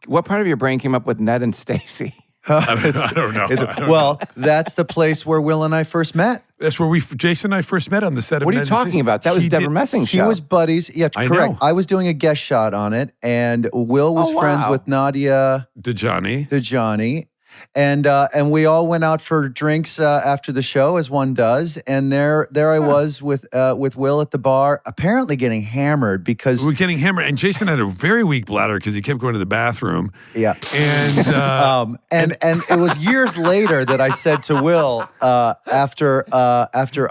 What part of your brain came up with Ned and Stacy? I don't know. Well, that's the place where Will and I first met. That's where Jason and I first met on the set of What are you Ned and talking Stacy. about? That was He Deborah did- Messing's He show. was buddies. Yeah, I correct. know. I was doing a guest shot on it, and Will was Oh, friends wow. with Nadia Dejani. Dejani. And we all went out for drinks after the show, as one does. And there I was with Will at the bar, apparently getting hammered because We were getting hammered, and Jason had a very weak bladder because he kept going to the bathroom. yeah. And And it was years later that I said to Will after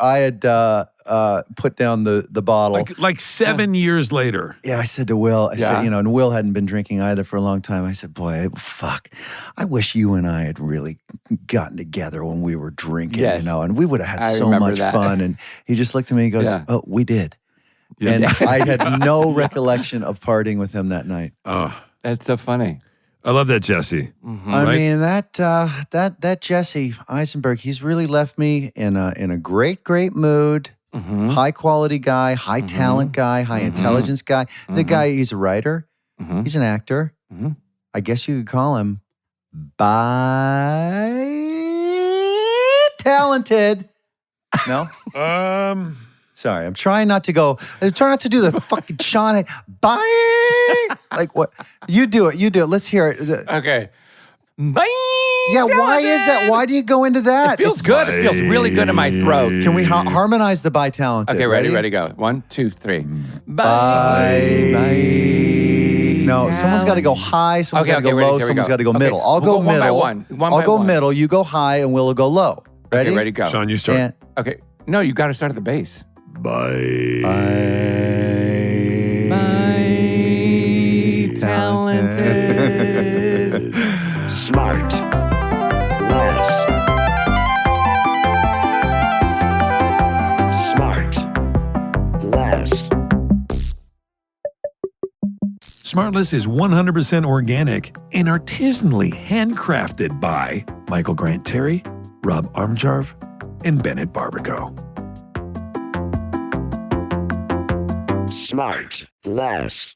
I had put down the bottle. like 7 years later. Yeah, I said to Will, I Yeah. said, and Will hadn't been drinking either for a long time. I said, boy, fuck, I wish you and I had really gotten together when we were drinking, Yes. and we would have had I so remember much that. fun. And he just looked at me and goes, Yeah. oh, we did. Yeah. And I had no recollection of partying with him that night. Oh, That's so funny. I love that, Jesse. I Right? mean, that Jesse Eisenberg, he's really left me in a great mood. Mm-hmm. High quality guy, high talent guy, high intelligence guy. The guy, he's a writer, Mhm. he's an actor, Mhm. I guess you could call him talented. No? Sorry, I'm trying not to go. I'm trying not to do the fucking Sean. Bye. Like what? You do it. Let's hear it. Okay. Bye. Yeah, why is that? Why do you go into that? It feels good. It feels really good in my throat. Can we harmonize the by talented? Okay, ready, go. 1, 2, 3. Bye. No, someone's got to go high, someone's got to go low, someone's got to go middle. I'll go middle. One by one. I'll go middle, you go high, and we'll go low. Ready? Okay, ready, go. Sean, you start. Okay. No, you got to start at the base. Bye. Bye. Talented. SmartLess. SmartLess is 100% organic and artisanally handcrafted by Michael Grant Terry, Rob Armjarv, and Bennett Barbaco. SmartLess.